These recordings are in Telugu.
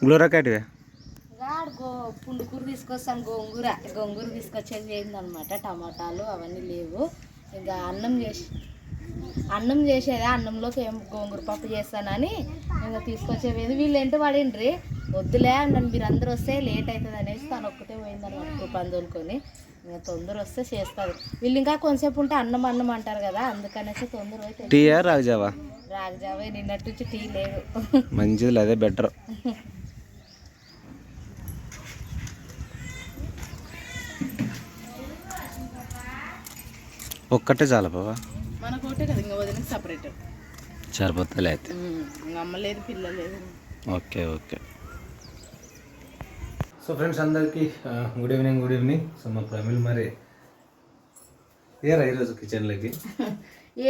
గ్లోరాకాటివే పుండుకూర తీసుకొస్తాను, గోంగూర తీసుకొచ్చేది ఏందనమాట. టమాటాలు అవన్నీ లేవు. ఇంకా అన్నం చేసేదా, అన్నంలోకి ఏం గోంగూర పప్పు చేస్తానని ఇంకా తీసుకొచ్చేది. వీళ్ళు ఎంట పడిండ్రి, వద్దులే నన్ను మీరు అందరూ వస్తే లేట్ అవుతుంది అనేసి తను ఒక్కటే పోయిందనమాట. కూపన్ తోలుకొని ఇంకా తొందర వస్తే చేస్తారు. వీళ్ళు ఇంకా కొంతసేపు ఉంటే అన్నం అంటారు కదా, అందుకనేసి తొందర అయితే. టీ రాగజావా? రాగజావే, నిన్నటి నుంచి టీ లేదు. మంచిది, అదే బెటర్. ఒక్కటే చాలా బాబా, మనకు ఒకటే కదా, ఇంకా వదిలికి సపరేట్ సరిపోతుంది అయితే. అమ్మ లేదు, పిల్ల లేదు. Okay okay. సో ఫ్రెండ్స్ అందరికీ గుడ్ ఈవినింగ్. సో మా ప్రమిళ్ మరి ఏరా ఈరోజు కిచెన్లోకి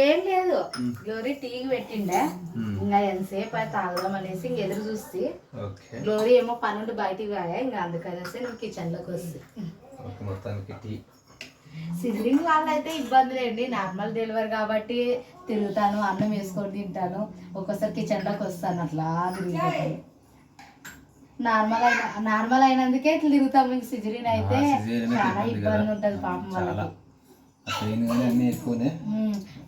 ఏం లేదు, గ్లోరీ టీకి పెట్టిండే. ఇంకా ఎంతసేపు అది తాగుదాం అనేసి ఇంక ఎదురు చూస్తే, గ్లోరీ ఏమో పనుండి బయటికి పోయా, ఇంకా అందుకనేసి నేను కిచెన్ లోకి వస్తే మొత్తానికి టీ. సిజరింగ్ వాళ్ళు అయితే ఇబ్బంది లేండి, నార్మల్ డెలివరీ కాబట్టి తిరుగుతాను, అన్నం వేసుకొని తింటాను, ఒక్కోసారి కిచెన్ లోకి వస్తాను, అట్లా తిరుగుతాను. నార్మల్ అయినందుకే ఇట్లా తిరుగుతాం. ఇంక సిజరీన్ అయితే చాలా ఇబ్బంది ఉంటుంది పాపం వాళ్ళకి.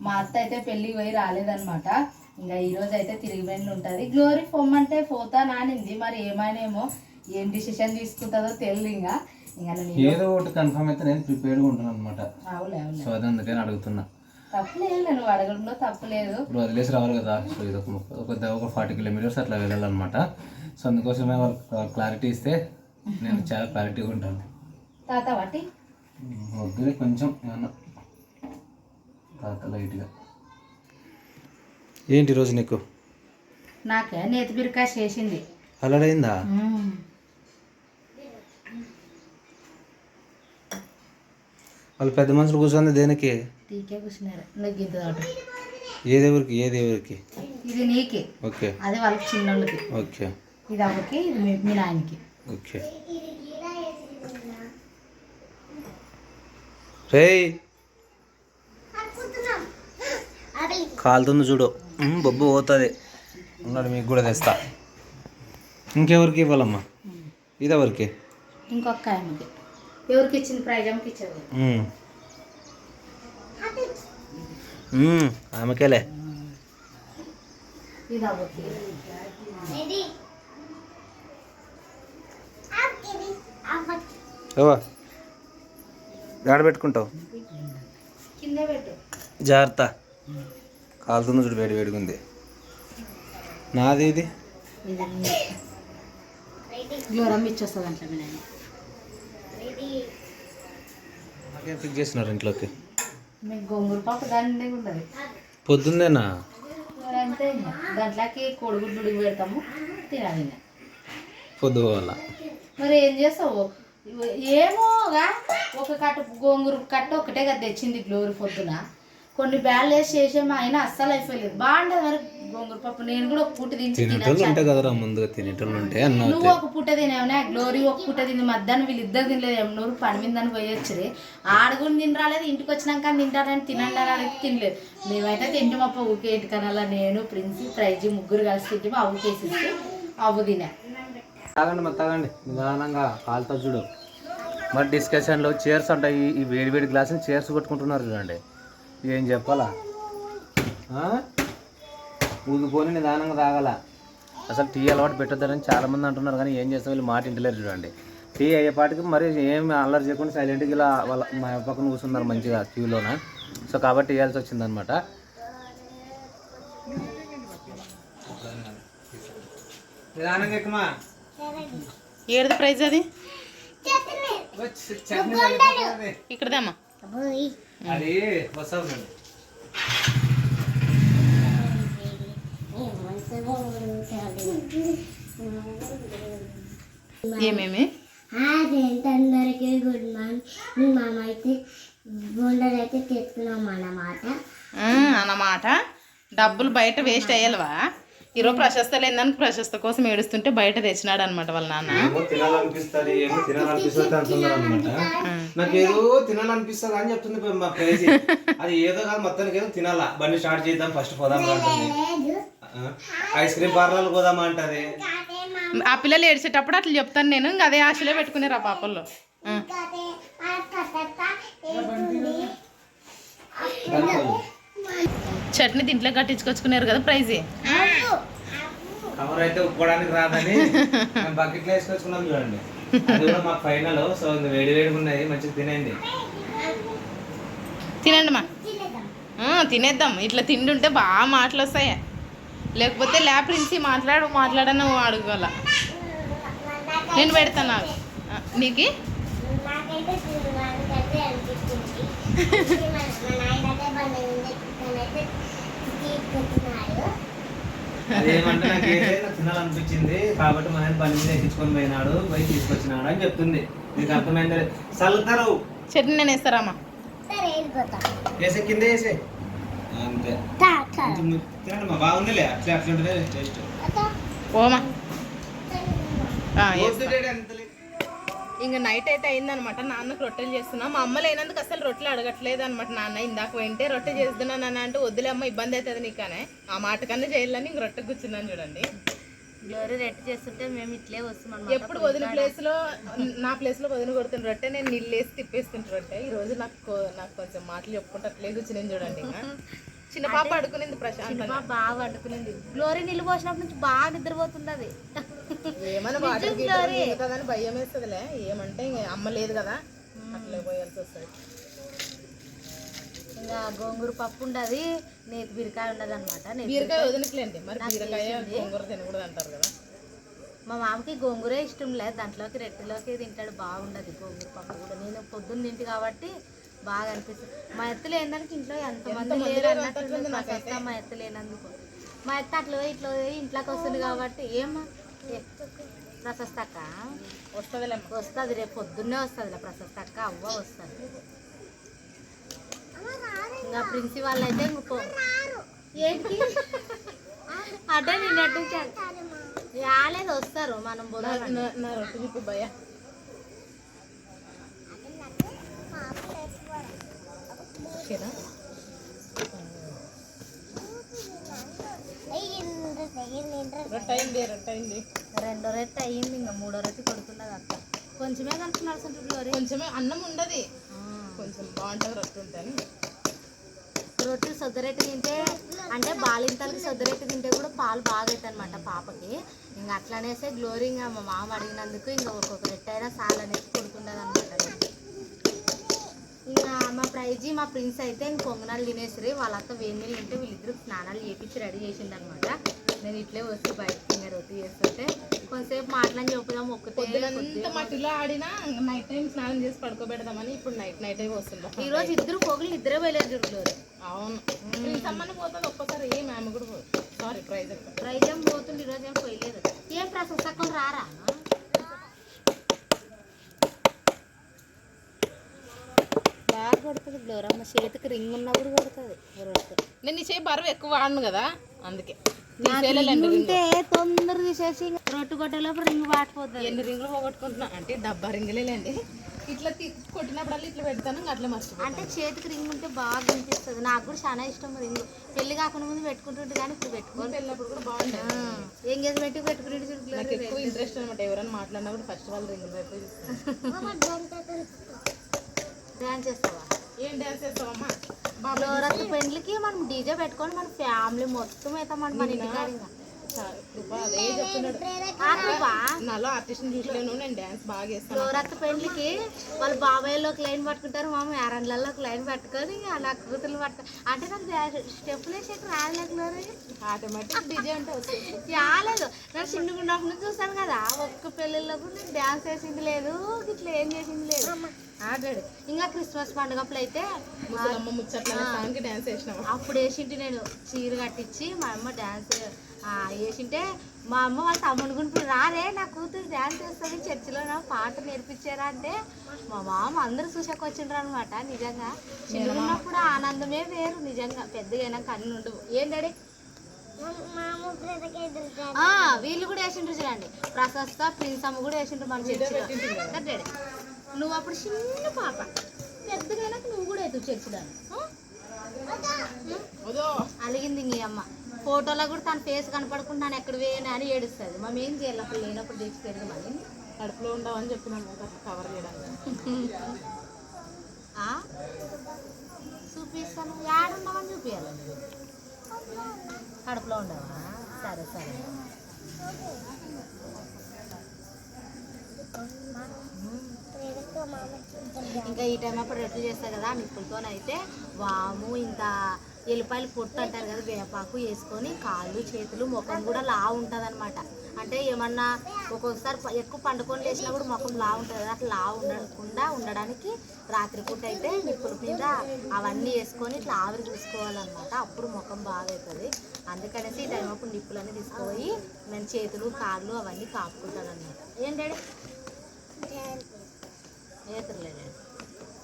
మా అత్త అయితే పెళ్ళికి పోయి రాలేదనమాట. ఇంకా ఈ రోజు అయితే తిరిగిపోయిన ఉంటుంది. గ్లోరీ పొమ్మంటే పోతా నానింది, మరి ఏమైనామో, ఏం డిసిషన్ తీసుకుంటుందో తెలియదు. ఇంకా ఏదో ఒకటి కన్ఫర్మ్ అయితే నేను ప్రిపేర్డ్గా ఉంటాను అనమాట. సో అందుకని అడుగుతున్నా. తప్పులేదు, నువ్వు అడగడంలో తప్పులేదు. ఇప్పుడు వదిలేసి రావాలి కదా. సో ఇది ఒక 40 కిలోమీటర్స్ అట్లా వెళ్ళాలన్నమాట. సో అందుకోసమే వాళ్ళకి క్లారిటీ ఇస్తే నేను చాలా క్లారిటీగా ఉంటాను. తాత వాటి వద్దులే, కొంచెం ఏమన్నా తాత లైట్గా. ఏంటి ఈరోజు నీకు? నాకే నేతి బీరకాయ చేసింది. అలడైందా? వాళ్ళు పెద్ద మనుషులు కూర్చొని దేనికి? టీకే కూర్చున్నారు. నాకు గింత దాటు. ఏ దేవుడికి? ఇది నీకే. ఓకే. అదే వాళ్ళకి చిన్నోళ్ళకి. ఓకే. ఇది అవ్వకి, ఇది మీ నాయనకి. ఓకే. రేయ్ కాలుతుంది చూడు, బొబ్బు పోతుంది. ఉన్నాడు, మీకు కూడా తెస్తా. ఇంకెవరికి ఇవ్వాలమ్మా? ఇది ఎవరికి? ఇంకొక ఆయనకి. ఎవరికి ఇచ్చింది? ప్రైజ్ అమ్మకి ఇచ్చేది. ఆమెకేలే. ఇది అవ్వకి. గాడ పెట్టుకుంటావు, కింద పెట్టు, జాగ్రత్త. కాలుతుంది చూడు, వేడిగా ఉంది. నాది ఇది ఇచ్చేస్తుంది అంటే నాకేం ఫిక్స్ చేస్తున్నారు ఇంట్లోకి? మీకు గోంగూర పప్పు దాని ఉండదు. పొద్దున్నేనా? అంతే, దాంట్లోకి కోడిగుడ్డు పెడతాము, తినాలి. పొద్దు వల్ల మరి ఏం చేస్తావు? ఏమోగా, ఒక గోంగూర కట్ట ఒకటే కదా తెచ్చింది గ్లోరీ పొద్దున. కొన్ని బ్యాళ్ళు వేసి చేసేమో అయినా అస్సలు అయిపోలేదు. బాగుండదు మరి గోంగూర పప్పు. నేను కూడా ఒక పూట నువ్వు ఒక పూట తినేవనా, గ్లోరీ ఒక పూట తింది. మధ్యాహ్నం వీళ్ళిద్దరు తినలేదు. ఎమ్నూరు పని మీదని పోయొచ్చురే, ఆడుగుని తిని రాలేదు. ఇంటికి వచ్చినాక తింటారని తినండి అనేది తినలేదు. మేమైతే తింటాం అప్ప ఊకే ఇంటికనల్లా. నేను ప్రిన్సి ప్రైజీ ముగ్గురు కలిసి తింటాము. అవ్వుకేసి అవ్వు తినే. తాగండి నిదానంగా, కాలుతో చూడు. మరి డిస్కషన్లో చైర్స్ ఉంటాయి, ఈ వేడి గ్లాసుని చైర్స్ కొట్టుకుంటున్నారు చూడండి. ఏం చెప్పాలా? ఊగిపోని నిదానంగా తాగాల. అసలు టీ అలవాటు పెట్టొద్దని చాలామంది అంటున్నారు, కానీ ఏం చేస్తాం, వీళ్ళు మాట ఇంటలేరు చూడండి. టీ అయ్యేపాటికి మరి ఏమి అల్లరి చేయకుండా సైలెంట్గా ఇలా వాళ్ళ మా పక్కన కూర్చున్నారు మంచిగా క్యూలోన. సో కాబట్టి ఇవ్వాల్సి వచ్చిందనమాట. నిదానంగా ఎక్కుమా. ఏడు ప్రైజ్ అది ఇక్కడదేమ్మా. అది వస్తుంది. ఏమేమి అందరికీ గుడ్ మార్నింగ్. మామ అయితే బోండాలు అయితే తెచ్చుకున్నాం అన్నమాట. డబ్బులు బయట వేస్ట్ అయ్యాలవా? ఈరోజు ప్రశస్త లేదని ప్రశస్త కోసం ఏడుస్తుంటే బయట తెచ్చినాడు అనమాట వాళ్ళ నాన్న. తినాలనిపిస్తుంది, ఏమో తినాలనిపిస్తుంది అంటున్నారు అనమాట. నాకు ఏదో తినాలనిపిస్తుంది అని చెప్తుంది మా ప్రైజ్. అది ఏదో కాదు, మొత్తానికి ఏదో తినాలా. బండి స్టార్ట్ చేద్దాం, ఫస్ట్ పోదాం అంటుంది. ఐస్ క్రీమ్ పార్లర్ పోదామా అంటది. ఆ పిల్లలు ఏడ్చేటప్పుడు అట్లా చెప్తాను నేను, ఇంకా అదే ఆశలో పెట్టుకునేరు ఆ పాపల్లో. చట్నీ దీంట్లో కట్టించుకొచ్చుకున్నారు కదా ప్రైజ్. కవర్ అయితే ఉప్పుకోవడానికి రాదని బకెట్లో వేసుకొచ్చుకున్నాం చూడండి. అది కూడా మాకు ఫైనల్. సో వేడి వేడిగా ఉన్నాయి, మంచిగా తినండి. తినండి మా తినేద్దాం. ఇట్లా తిండి ఉంటే బాగా మాటలు వస్తాయి, లేకపోతే ల్యాప్రించి మాట్లాడను అడుగుల. నేను పెడతాను నాకు నీకు. అదేమంటే నాకు తినాలనిపించింది కాబట్టి మన పని మీద ఎక్కించుకొని పోయి తీసుకొచ్చినాడు అని చెప్తుంది. మీకు అర్థమైంది? సల్తారు చట్నీ నేను వేస్తారామా? వేసే కింద వేసే అంతే. తినండి మా, బాగుందిలే. అట్లా అట్లా ఉంటుంది టేస్ట్. ఓమా ఇంకా నైట్ అయితే అయిందనమాట. నాన్నకు రొట్టెలు చేస్తున్నా. మా అమ్మ లేనందుకు అసలు రొట్టెలు అడగట్లేదు అనమాట. నాన్న ఇందాక వెంటే రొట్టె చేస్తున్నాను అని అంటే వద్దులే అమ్మ ఇబ్బంది అవుతుంది నీకనే ఆ మాట కన్నా చేయాలని ఇంక రొట్టె కూర్చున్నాను చూడండి. గ్లోరీ రెట్టి చేస్తుంటే మేము ఇట్లే వస్తున్నాం. ఎప్పుడు వదిన ప్లేస్లో నా ప్లేస్లో వదిన కొడుతున్న రొట్టె నేను నీళ్ళేసి తిప్పేస్తుంటే రొట్టె. ఈరోజు నాకు కొంచెం మాటలు చెప్పుకుంటే అట్లే కూర్చుని చూడండి. ఇంకా చిన్న పాప అడుకునింది ప్రశాంత్ బాగా అడుకునింది. గ్లోరీ నీళ్ళు పోసినప్పటి నుంచి బాగా నిద్రపోతుంది. అది ఏమన్నా వాటర్ భయం వేస్తుందిలే. ఏమంటే అమ్మ లేదు కదా, అట్లే పోయాల్సి వస్తుంది. ఇంకా గోంగూర పప్పు ఉండదు, నేతి బీరకాయ ఉండదు అనమాట. బీరకాయ వదినట్లేండి, మరి బీరకాయ గోంగూర తినకూడదు అంటారు కదా. మా మామకి గోంగూరే ఇష్టం లేదు, దాంట్లోకి రెట్టిలోకి తింటాడు. బాగుండదు గోంగూర పప్పు కూడా. నేను పొద్దున్న తింటి కాబట్టి బాగా అనిపిస్తుంది. మా ఎత్తు లేనందుకు ఇంట్లో ఎంతమంది లేరు అన్నట్టు మా ఎత్తు లేనందుకు. మా ఎత్త అట్లా ఇట్లా ఇంట్లోకి వస్తుంది కాబట్టి. ఏమా ప్రశస్తక్క వస్తుంది, రేపు పొద్దున్నే వస్తుంది ప్రశస్తక్క. అవ్వ వస్తుంది. ఇంకా ప్రిన్సి వాళ్ళు అయితే ఇంకో ఏంటి అంటే నిన్నట్టు రాలేదు, వస్తారు. మనం నా రొట్టె చెప్పు భయ. ఓకేనా? రెండో రెట్టు అయ్యింది, ఇంకా మూడో రెట్టు కొడుతున్నది అక్క. కొంచెమే కలిపి నడుస్తుంటుంది. కొంచెమే అన్నం ఉండదు, కొంచెం బాగుంటుంది రొట్టె ఉంటాను. రొట్టెలు సొద్దరెట్టు తింటే అంటే బాలింతలకి సొద్దరెట్టు తింటే కూడా పాలు బాగా అవుతాయి అనమాట పాపకి. ఇంకా అట్లనేసే గ్లోరీ ఇంకా మా మామ అడిగినందుకు ఇంకా ఒక్కొక్క రెట్టు అయినా సాల్ అనేసి కొడుతుండదు అనమాట. ఇంకా మా ప్రైజీ మా ప్రిన్స్ అయితే ఇంక పొంగనాలు తినేసరి వాళ్ళంతా వేడి నీళ్ళు తింటే వీళ్ళిద్దరు స్నానాలు చేపించి రెడీ చేసింది అనమాట. నేను ఇట్లే వస్తే బయటకి ఇంకా రొట్టి చేస్తుంటే కొంతసేపు మాట్లాడి చెప్పుదాం. పొద్దునంతా మట్టిలో ఆడినా నైట్ టైం స్నానం చేసి పడుకోబెడదామని ఇప్పుడు నైట్ టైం వస్తుందా. ఈ రోజు ఇద్దరు పొగులు ఇద్దరే వెళ్ళారు చూడలేదు. అవును, సమ్మని పోతుంది ఒక్కసారి. ఏం ఆమె కూడా సారీ ప్రైజ్ ఏం పోతుంది, ఈరోజు ఏం పోయలేదు. ఏం ప్రసెస్ తక్కువ రారా బాగా కొడుతుంది గ్లోరమ్మ. చేతికి రింగ్ ఉన్నప్పుడు కొడుతుంది. నేను ఈ చేయి బరువు ఎక్కువ వాడను కదా, అందుకే ఉంటే తొందర తీసేసి రొట్టు కొట్టేలోపు రింగ్ పాటిపోతుంది. ఎన్ని రింగులు పోగొట్టుకుంటున్నా అంటే డబ్బా రింగులేండి. ఇట్లా కొట్టినప్పుడల్లా ఇట్లా పెడతాను, అట్లా మర్చిపోతాను. అంటే చేతికి రింగ్ ఉంటే బాగా అనిపిస్తుంది. నాకు కూడా చాలా ఇష్టం రింగ్. పెళ్లి కాకుండా ముందు పెట్టుకుంటుంటే కానీ ఇప్పుడు పెట్టుకోవాలి. వెళ్ళినప్పుడు కూడా బాగుంటుంది. ఎంగేజ్మెంట్ పెట్టుకుంటే నాకు ఎక్కువ ఇంట్రెస్ట్ అనమాట. ఎవరైనా మాట్లాడినప్పుడు ఫస్ట్ వాళ్ళు రింగులు పెట్టి డ్యాన్స్ చేస్తావా? ఏం డ్యాన్స్ చేస్తావమ్మా? ఫ్లోరత్ పెండ్లికి మనం డీజే పెట్టుకొని మన ఫ్యామిలీ మొత్తం అవుతాం మన ఇంటికాడ. అదే చెప్తున్నాడు, నాలో ఆర్టిస్ట్ చూసలేను, నేను డ్యాన్స్ బాగా చేస్తాను. ఫ్లోరత్ పెండ్లికి వాళ్ళు బాబాయ్లో ఒక లైన్ పట్టుకుంటారు, మామ యారన్లలో ఒక లైన్ పట్టుకొని నా కూతుర్లు పట్టుకొని. అంటే నాకు స్టెప్పులు వేసేకి రాలేదు. ఆటోమేటిక్ డీజే అంటే వస్తుంది. రాలేదు. నేను చిన్నగున్నప్పటి నుంచి చూస్తాను కదా, ఒక్క పెళ్ళిళ్ళలో కూడా నేను డ్యాన్స్ వేసింది లేదు, ఇట్లా ఏం చేసింది లేదు. ఆడాడు. ఇంకా క్రిస్మస్ పండుగప్పుడు అయితే డ్యాన్స్ వేసినాము. అప్పుడు వేసింటి నేను చీర కట్టించి మా అమ్మ డ్యాన్స్ వేసింటే మా అమ్మ వాళ్ళ తమ్ముడు గుంపులు రారే నా కూతురు డ్యాన్స్ వేస్తుంది చర్చిలో నా పాట నేర్పించారా అంటే మా మామ అందరూ చూసాక వచ్చిండ్రు అనమాట. నిజంగా చిన్నప్పుడు ఆనందమే వేరు. నిజంగా పెద్దగా అయినాక అన్ని ఉండవు. ఏం డాడీ వీళ్ళు కూడా వేసిండ్రు చూడండి. ప్రశస్త ప్రిన్స్ అమ్మ కూడా వేసిండ్రు మన చర్చిలో. డాడీ నువ్వు అప్పుడు చిన్న పాప, పెద్దగా అయినాక నువ్వు కూడా అవుతావు చర్చిలో. అలిగింది నీ అమ్మ. ఫోటోలో కూడా తన ఫేస్ కనపడకుండా నేను ఎక్కడ వేయను అని ఏడుస్తుంది. మనం ఏం చేయాలి అప్పుడు లేనప్పుడు తెచ్చి పెడదామని కడుపులో ఉండవని చెప్పినాము కవర్ చేయడానికి. చూపిస్తాను ఏడున్నామని చూపించాలి. కడుపులో ఉండవా? సరే సరే. ఇంకా ఈ టైం అప్పుడు రొట్టెలు చేస్తారు కదా నిప్పులతోనైతే వాము ఇంకా ఎల్లిపాయలు పొట్టు అంటారు కదా వేపాకు వేసుకొని కాళ్ళు చేతులు ముఖం కూడా లావు ఉంటుంది అనమాట. అంటే ఏమన్నా ఒక్కొక్కసారి ఎక్కువ పండుకొని లేచినా కూడా ముఖం లావు ఉంటుంది కదా, అట్లా లావు ఉండకుండా ఉండడానికి రాత్రిపూట అయితే నిప్పుల మీద అవన్నీ వేసుకొని ఇట్లా ఆవిరి చూసుకోవాలన్నమాట. అప్పుడు ముఖం బాగా అవుతుంది. అందుకనేసి ఈ టైం అప్పుడు నిప్పులన్నీ తీసుకుపోయి నేను చేతులు కాళ్ళు అవన్నీ కాపుకుంటాను అనమాట. ఏంటంటే ఏతరులేదండి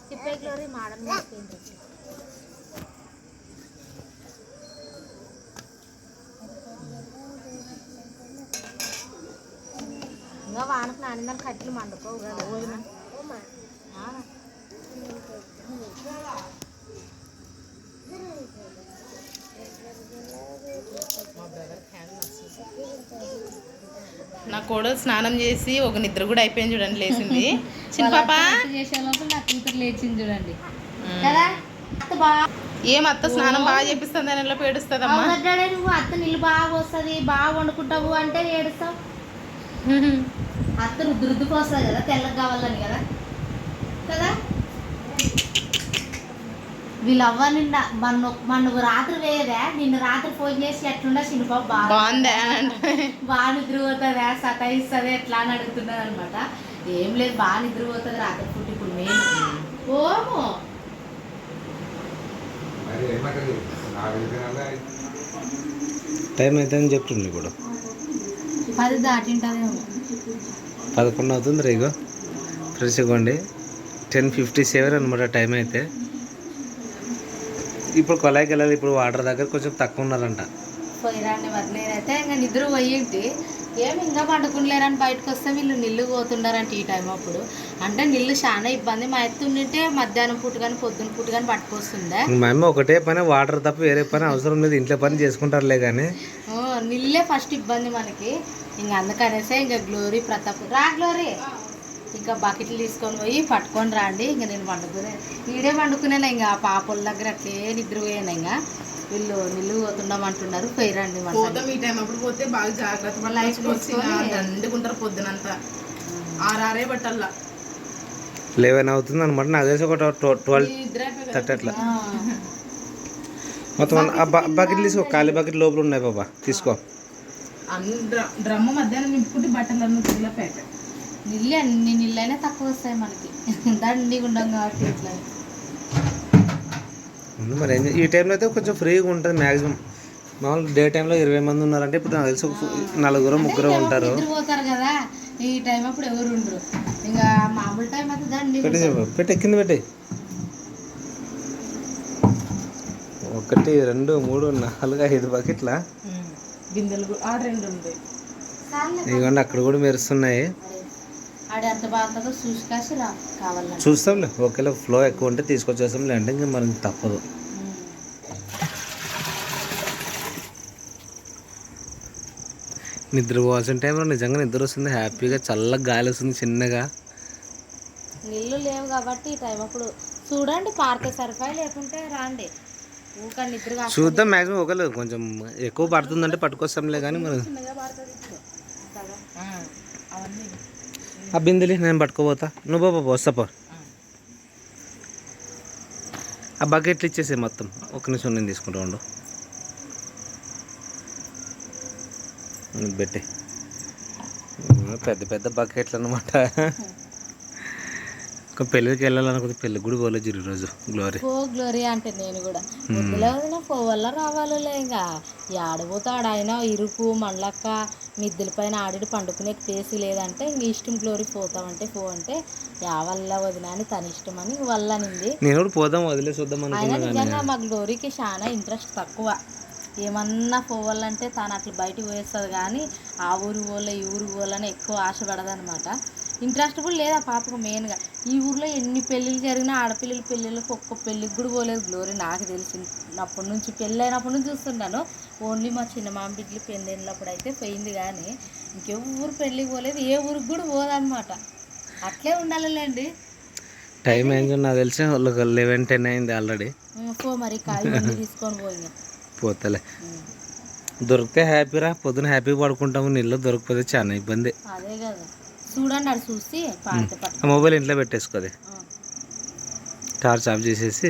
తిప్పేకి మాడం వేసుకుంటుంది. ఇంకా వానకు నానిందని కట్టెలు మండుకోవు కదా. నా కోడలు స్నానం చేసి ఒక నిద్ర కూడా అయిపోయింది చూడండి, లేచింది. చిన్న పాప చేసే లోపల నా కూతురు లేచింది చూడండి కదా. అత్త బాగా ఏం అత్త స్నానం బాగా చేపిస్తుంది అని ఏడుస్తుందమ్మా. నువ్వు అత్త నీళ్ళు బాగా వస్తుంది బాగా వండుకుంటావు అంటే ఏడుస్తావు. అత్త రుద్దుకు వస్తుంది కదా తెల్లగా కావాలని కదా కదా. వీళ్ళు అవ్వ నిన్న మన రాత్రి వేయదా, నిన్న రాత్రి ఫోన్ చేసి ఎట్లుండా చిన్నబాబు బాగుందా బాగా నిద్రపోతుందా సతాయిస్తుంది ఎట్లా అని అడుగుతున్నారు అనమాట. ఏం లేదు బాగా నిద్రపోతుంది రాత్రి పూట. ఇప్పుడు మేము ఓమో టైం అయితే అని చెప్తుంది ఇప్పుడు 10 దాటింటుందేమో. 11 అవుతుంది రేగో ఫ్రెండ్స్. ఇవ్వండి 10:57 అనమాట టైం అయితే. ఇప్పుడు కొలాయికి వెళ్ళాలి. ఇప్పుడు వాటర్ దగ్గర కొంచెం తక్కువ ఉన్నారంట. పోయిరాండి మరి నేనైతే ఇంకా నిద్ర పోయేంటి ఏమి ఇంకా పండుకునిలేరని బయటకు వస్తే వీళ్ళు నీళ్ళు పోతుండారంట ఈ టైం అప్పుడు. అంటే నీళ్ళు చాలా ఇబ్బంది. మా ఎత్తు ఉండింటే మధ్యాహ్నం పూట కానీ పొద్దున్న పూట కానీ పట్టుకొస్తుండే. మా అమ్మ ఒకటే పని వాటర్ తప్ప వేరే పని అవసరం లేదు, ఇంట్లో పని చేసుకుంటారులే కానీ నీళ్ళే ఫస్ట్ ఇబ్బంది మనకి. ఇంకా అందుకనేసే ఇంకా గ్లోరీ ప్రతాప్ రా గ్లోరీ ఇంకా బకెట్లు తీసుకొని పోయి పట్టుకొని రండి. ఇంకా నేను పండుకునే ఈడే పండుకునేనా ఇంకా పాపల దగ్గర అట్లే నిద్రపోయాను. ఇంకా వీళ్ళు నిల్లు పోతుండమంటున్నారు పోయిరండి. ఈ టైం అప్పుడు పోతే బాగా జాగ్రత్త దండుకుంటారు పొద్దునంతా. 6 పట్టల్లా 11 అవుతుంది అనమాట. నాకు తెలిసి ఒక 12:30 అట్లా. మొత్తం బకెట్లు తీసుకో, ఖాళీ బకెట్ లోపల ఉన్నాయి బాబా తీసుకో. డ్రమ్ము మధ్యాహ్నం నింపుకుంటే బట్టలన్నీ పిల్లపేట నీళ్ళు అన్ని నీళ్ళైనా తక్కువ వస్తాయి మనకి దండిగా ఉండం కాబట్టి ఇట్లా. మరి ఈ టైంలో అయితే కొంచెం ఫ్రీగా ఉంటుంది మ్యాక్సిమం. మామూలు డే టైంలో 20 మంది ఉన్నారంటే ఇప్పుడు నాకు తెలిసి 4-3 ఉంటారు. పోతారు కదా ఈ టైం అప్పుడు ఎవరు ఉండరు. ఇంకా మామూలు టైం అయితే దండి పెట్టి కింద పెట్టి 1 2 3 4 5 బకెట్ల బిందెలు 2 ఉంటాయి. ఇదిగోండి అక్కడ కూడా మెరుస్తున్నాయి. ఎంత బాగుంటుందో చూసి కాసి రా కావాలని చూస్తాంలే. ఒకవేళ ఫ్లో ఎక్కువ ఉంటే తీసుకొచ్చేస్తాం, లేదంటే ఇంకా మనకి తప్పదు. నిద్రపోవాల్సిన టైంలో నిజంగా నిద్ర వస్తుంది, హ్యాపీగా చల్లగా గాలి వస్తుంది చిన్నగా. నీళ్ళు లేవు కాబట్టి ఈ టైం అప్పుడు చూడండి పార్కే సరిపోయి లేకుంటే రాండి ఊక నిద్ర చూద్దాం. మ్యాక్సిమం ఒకవేళ కొంచెం ఎక్కువ పడుతుందంటే పట్టుకొస్తాంలే కానీ మనం ఆ బిందెలి నేను పట్టుకోపోతా. నువ్వు బాబా వస్తాపో. ఆ బకెట్లు ఇచ్చేసే మొత్తం. 1 నిమిషం నేను తీసుకుంటా ఉండు. పెట్టి పెద్ద పెద్ద బకెట్లు అనమాట. ఒక పెళ్ళికి వెళ్ళాలనుకుంటే పెళ్ళికి కూడా పోలేదు ఈరోజు గ్లోరీ. గ్లోరీ అంటే నేను కూడా వద్దులే పోవల్ల రావాలిలే. ఇంకా ఆడబోతాడు ఆయన ఇరుకు మండలక్క మిద్దెల పైన ఆడి పండుకునే ప్లేస్ లేదంటే నీ ఇష్టం గ్లోరీ పోతామంటే పో అంటే వల్ల వదిన అని తన ఇష్టం అని వల్లనింది. నేను కూడా పోదాం వదిలేసి వద్దాం ఆయన నిజంగా మా గ్లోరీకి చాలా ఇంట్రెస్ట్ తక్కువ. ఏమన్నా పోవాలంటే తను అట్లా బయటికి పోయేస్తుంది కానీ ఆ ఊరు పోలే ఈ ఊరు పోలని ఎక్కువ ఆశపడదనమాట. ఇంట్రెస్ట్ కూడా లేదు ఆ పాపకు. మెయిన్గా ఈ ఊర్లో ఎన్ని పెళ్ళిళ్ళు జరిగినా ఆడపిల్లల పెళ్ళిళ్ళకి ఒక్క పెళ్ళికి కూడా పోలేదు గ్లోరీ. అప్పటి నుంచి పెళ్ళైనప్పటి నుంచి చూస్తున్నాను. ఓన్లీ మా చిన్న మామ బిడ్డలు పెళ్ళైనప్పుడు అయితే పోయింది, కానీ ఇంకెవ్వరు పెళ్ళికి పోలేదు, ఏ ఊరికి కూడా పోదన్నమాట. అట్లే ఉండాలండి. టైం ఏంటో నాకు తెలిసి వాళ్ళకి 11-10 అయింది ఆల్రెడీ. పో మరి కాయలు తీసుకొని పోయినా పోతలే, దొరికితే హ్యాపీరా, పొద్దున హ్యాపీ పడుకుంటాము. నీళ్ళు దొరకపోతే చాలా ఇబ్బంది. అదే కదా, చూడండి అది చూసి మొబైల్ ఇంట్లో పెట్టేసుకోది, టార్చ్ ఆఫ్ చేసేసి.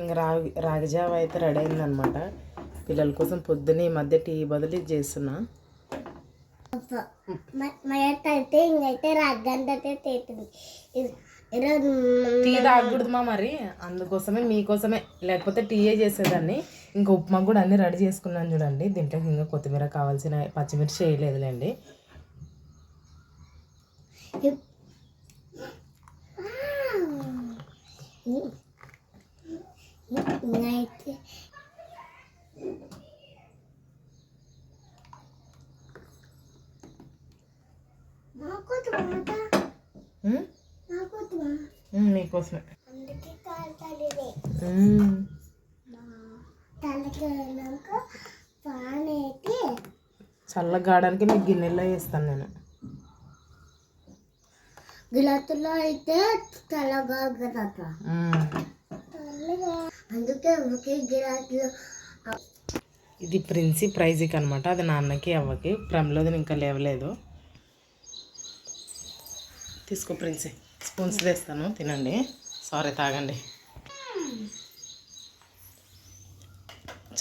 ఇంకా రాగి జావ అయితే రెడీ అయిందనమాట. పిల్లల కోసం పొద్దున్న ఈ మధ్య టీ బదులు ఇది చేస్తున్నా. అయితే ఇంకైతే రగ్గంటే తేతుంది. ఈరోజు టీ తాగకూడదుమా మరి, అందుకోసమే మీకోసమే, లేకపోతే టీయే చేసేదాన్ని. ఇంకా ఉప్మా కూడా అన్నీ రెడీ చేసుకున్నాను చూడండి. దీంట్లోకి ఇంకా కొత్తిమీర కావాల్సిన పచ్చిమిర్చి వేయలేదులేండి. అయితే మీకోసమే అందుకే కాలుతుంది. తలకి వెళ్ళాక పాన్ అయితే చల్లగాడానికి మీకు గిన్నెల్లో వేస్తాను నేను. గిలాసులో అయితే చల్లగా కదా, అందుకే ఒకే గిలాసులో. ఇది ప్రిన్సీ ప్రైజ్కి అనమాట, అది నాన్నకి అవ్వకి. ప్రమ్లోది ఇంకా లేవలేదు. తీసుకో ప్రిన్సీ, స్పూన్స్ వేస్తాను, తినండి. సారీ, తాగండి.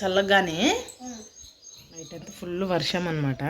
చల్లగానే నైట్ అంతా ఫుల్ వర్షం అనమాట.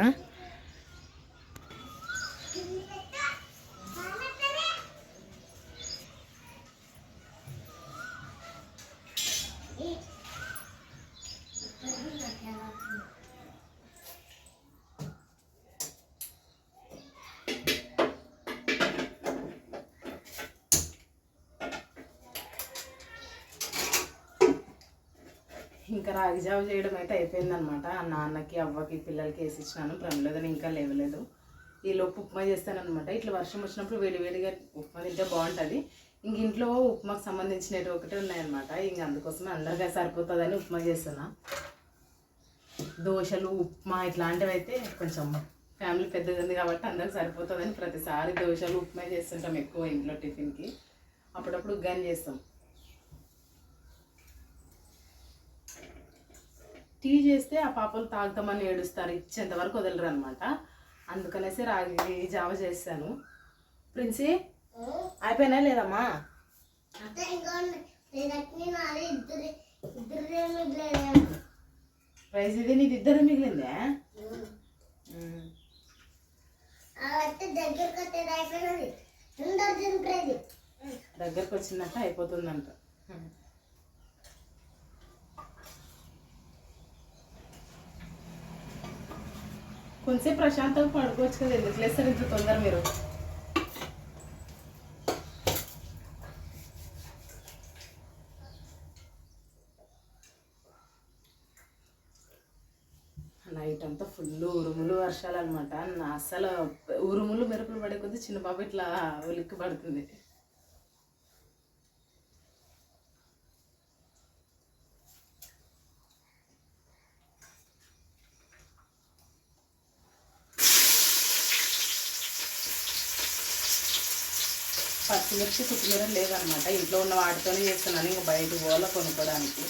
ఇంకా రాగి జావ చేయడం అయితే అయిపోయిందనమాట. నాన్నకి అవ్వకి పిల్లలకి వేసి ఇచ్చినాను. ప్రమిళదని ఇంకా లేవలేదు. ఈలోపు ఉప్మా చేస్తానమాట. ఇట్లా వర్షం వచ్చినప్పుడు వేడివేడిగా ఉప్మా తింటే బాగుంటుంది. ఇంక ఇంట్లో ఉప్మాకు సంబంధించినవి ఒకటే ఉన్నాయన్నమాట. ఇంక అందుకోసమే అందరికీ సరిపోతుందని ఉప్మా చేస్తున్నా. దోశలు, ఉప్మా ఇట్లాంటివి అయితే కొంచెం ఫ్యామిలీ పెద్దది ఉంది కాబట్టి అందరికి సరిపోతుందని ప్రతిసారి దోశలు, ఉప్మా చేస్తుంటాం ఎక్కువ ఇంట్లో టిఫిన్కి. అప్పుడప్పుడు ఉగ్గాని చేస్తాం. టీ చేస్తే ఆ పాపలు తాగుతామని ఏడుస్తారు, ఇచ్చేంతవరకు వదలరు అనమాట. అందుకనేసి రాగి జావ చేస్తాను. ప్రిన్సీ అయిపోయినా లేదమ్మా? ప్రైజ్ ఇది నీది ఇద్దరు మిగిలిందే. దగ్గరకు వచ్చిందంట, అయిపోతుందంట. కొంచెం ప్రశాంతంగా పడుకోవచ్చు కదా, ఎందుకు లేస్తారు ఇంత తొందర మీరు? నైట్ అంతా ఫుల్ ఉరుములు వర్షాలు అనమాట. అసలు ఉరుములు మెరుపులు పడే కొద్దీ చిన్న పాప ఇట్లా ఉలిక్కి పడుతుంది. పచ్చిమిర్చి, కొత్తిమీర లేదనమాట. ఇంట్లో ఉన్న వాటితోనే చేస్తున్నాను. ఇంకా బయటకు పోవాలా కొనుక్కోవడానికి.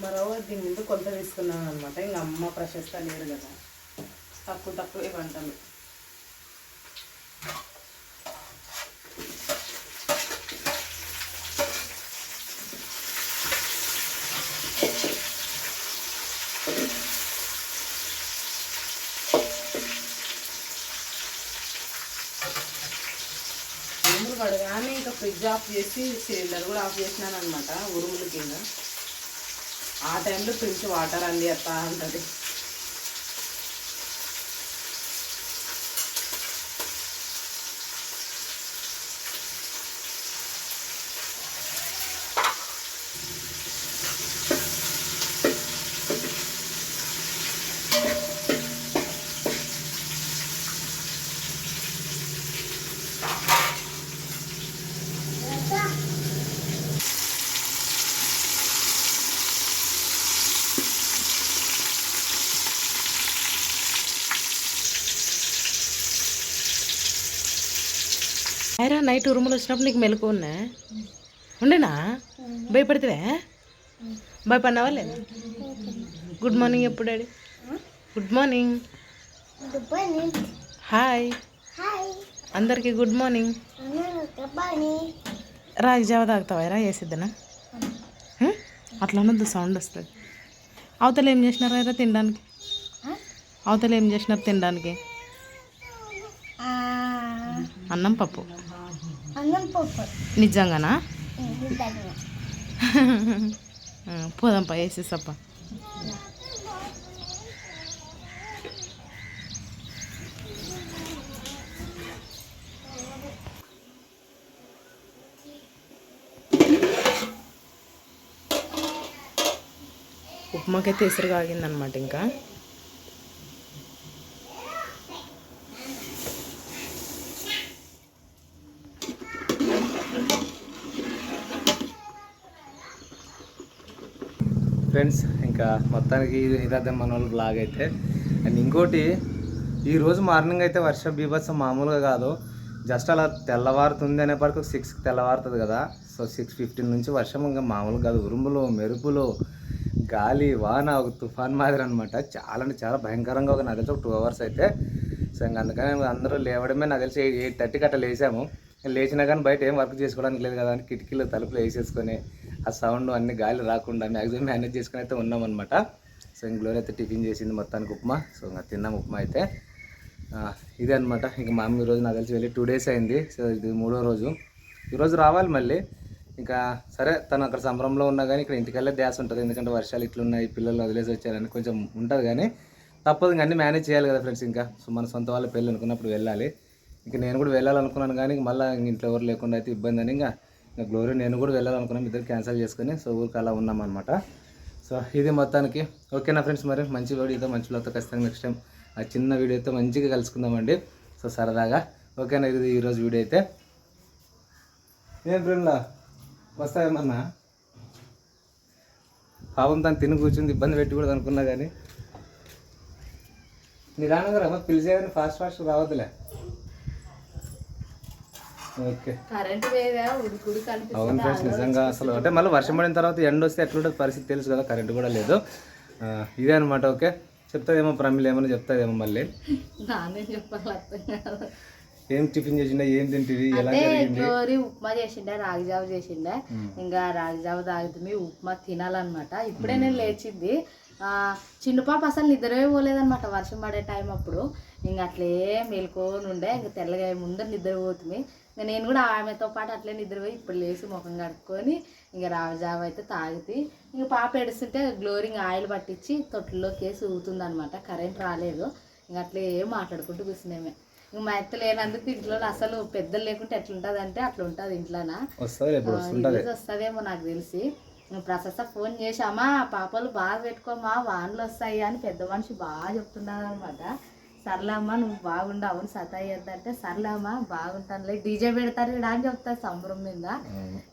మరో దీని మీద కొలత తీసుకున్నాను అనమాట. ఇంకా అమ్మ ప్రశస్త లేరు కదా, తక్కువ వంటలు. ఉరుములు పడగానే ఇంకా ఫ్రిడ్జ్ ఆఫ్ చేసి సిలిండర్ కూడా ఆఫ్ చేసినాను అనమాట ఉరుముల కింద. ఆ టైంలో ఫ్రిడ్జ్ వాటర్ అంది అత్తా ఉంటుంది. అయిరా నైట్ ఉరుములు వచ్చినప్పుడు నీకు మెలకు ఉన్నా ఉండేనా? భయపడితే భయపడినావా లేదా? గుడ్ మార్నింగ్ ఎప్పుడు డాడీ? Good morning. హాయ్ అందరికీ గుడ్ మార్నింగ్. రాగి జావ తాగుతావా? వేసిద్దనా? అట్లా ఉన్నది సౌండ్ వస్తుంది. అవతల ఏం చేసినారా అయిరా తినడానికి? అవతల ఏం చేసినారు తినడానికి? అన్నం పప్పు. నిజంగానా? పోదాంపా వేసేసప్ప. ఉప్మాకైతే ఎసురు కాగిందనమాట. ఇంకా ఫ్రెండ్స్ ఇంకా మొత్తానికి ఇదే మన వాళ్ళు బ్లాగ్ అయితే. అండ్ ఇంకోటి ఈరోజు మార్నింగ్ అయితే వర్షం బీభత్సం మామూలుగా కాదు. జస్ట్ అలా తెల్లవారుతుంది అనే వరకు 6కి తెల్లవారుతుంది కదా. సో 6:15 నుంచి వర్షం ఇంకా మామూలుగా కాదు. ఉరుములు, మెరుపులు, గాలి, వాన, ఒక తుఫాన్ మాదిరి అనమాట. చాలా అంటే చాలా భయంకరంగా ఒక నాకు తెలిసి ఒక 2 hours అయితే. సో ఇంకా అందుకని అందరూ లేవడమే నాకు తెలిసి 8:30కి అట్లా లేచాము. లేచినా కానీ బయట ఏం వర్క్ చేసుకోవడానికి లేదు కదా అని కిటికీలు తలుపులు వేసేసుకొని ఆ సౌండ్ అన్ని గాలి రాకుండా మ్యాక్సిమం మేనేజ్ చేసుకుని అయితే ఉన్నామన్నమాట. సో ఇంక గ్లోరీ అయితే టిఫిన్ చేసింది మొత్తానికి ఉప్మా. సో ఇంకా తిన్నాం ఉప్మా అయితే. ఇదే అనమాట. ఇంక మా అమ్మ ఈరోజు నాకు తెలిసి వెళ్ళి 2 days అయింది. సో ఇది 3వ రోజు. ఈరోజు రావాలి మళ్ళీ. ఇంకా సరే తను అక్కడ సంబరంలో ఉన్నా కానీ ఇక్కడ ఇంటికెళ్ళే ధ్యాస ఉంటుంది. ఎందుకంటే వర్షాలు ఇట్లున్నాయి, పిల్లలు వదిలేసి వచ్చారని కొంచెం ఉంటుంది. కానీ తప్పదు, ఇంక అన్నీ మేనేజ్ చేయాలి కదా ఫ్రెండ్స్. ఇంకా సో మన సొంత వాళ్ళ పెళ్ళి అనుకున్నప్పుడు వెళ్ళాలి. ఇంక నేను కూడా వెళ్ళాలనుకున్నాను కానీ మళ్ళీ ఇంట్లో ఎవరు లేకుండా అయితే ఇబ్బంది అని ఇంకా గ్లోరీ నేను కూడా వెళ్ళాలనుకున్నాను. ఇద్దరు క్యాన్సిల్ చేసుకొని సో ఊరికి అలా ఉన్నామన్నమాట. సో ఇది మొత్తానికి ఓకేనా ఫ్రెండ్స్. మరి మంచి వీడియోతో మంచి వీడియోతో ఖచ్చితంగా నెక్స్ట్ టైం ఆ చిన్న వీడియోతో మంచిగా కలుసుకుందామండి. సో సరదాగా ఓకేనా. ఇది ఈరోజు వీడియో అయితే. ఏం ఫ్రెండ్లా వస్తాయేమన్నా పాపం తను తిని కూర్చుంది, ఇబ్బంది పెట్టి కూడా అనుకున్నా కానీ నీ రానగరా పిలిచేదని ఫాస్ట్ రావద్దులే. ఓకే అవును ఫ్రెండ్స్ నిజంగా అసలు అంటే మళ్ళీ వర్షం పడిన తర్వాత ఎండ వస్తే ఎట్లుంటుంది పరిస్థితి తెలుసు కదా. కరెంట్ కూడా లేదు. ఇదే అనమాట. ఓకే చెప్తాదేమో ప్రమిళ ఏమన్నా చెప్తాదేమో మళ్ళీ. ఏం టిఫిన్ చేసిండే, ఏం తింటివి, ఎలా జరిగింది? గ్లోరీ ఉప్మా చేసిండే, రాగి జావ చేసిండే. ఇంకా రాగి జావ తాగుతుంది, ఉప్మా తినాలన్నమాట. ఇప్పుడే నేను లేచింది. చిన్న పాప అసలు నిద్రమే పోలేదన్నమాట వర్షం పడే టైం అప్పుడు. ఇంక అట్లే మేలుకొని ఉండే. ఇంక తెల్లగా ముందర నిద్రపోతుంది. ఇంకా నేను కూడా ఆమెతో పాటు అట్లే నిద్రపోయి ఇప్పుడు లేచి ముఖం కడుక్కొని ఇంకా రాగి జావ అయితే తాగితే ఇంక పాప ఏడుస్తుంటే గ్లోరీ ఇంకా ఆయిల్ పట్టించి తొట్టులోకి వేసి ఊగుతుంది అనమాట. కరెంట్ రాలేదు. ఇంక అట్లే మాట్లాడుకుంటూ కూర్చున్నామే. ఇంక మా అత్త లేనందుకు ఇంట్లో అసలు పెద్దలు లేకుంటే ఎట్లుంటుంది అంటే అట్లా ఉంటుంది ఇంట్లోనా. వస్తుందేమో నాకు తెలిసి. ప్రశస్త ఫోన్ చేసామా పాపలు బాగా పెట్టుకోమా వానలు వస్తాయి అని పెద్ద మనిషి బాగా చెప్తున్నారు అనమాట. సర్లేమ్మా నువ్వు బాగుండు, అవును సతాయిద్దంటే సర్లేమ్మా బాగుంటానులే, డీజే పెడతారు ఇక్కడ అని చెప్తారు సంబరం మీద.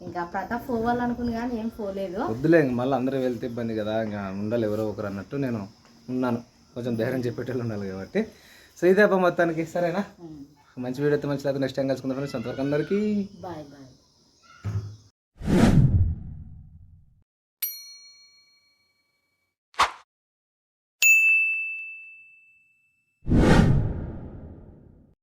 ఇంకా ప్రతాప్ పోవాలనుకుని కానీ ఏం పోలేదు. వద్దులే మళ్ళీ అందరూ వెళ్తే ఇబ్బంది కదా, ఇంకా ఉండాలి ఎవరో ఒకరు అన్నట్టు నేను ఉన్నాను. కొంచెం ధైర్యం చెప్పేటోళ్ళు ఉండాలి కాబట్టి. సో ఇదే మొత్తానికి సరేనా. మంచి వీడియో అయితే మంచి నెక్స్ట్ టైం కలుసుకుందాం. సొంతవరకు అందరికీ బాయ్ బాయ్.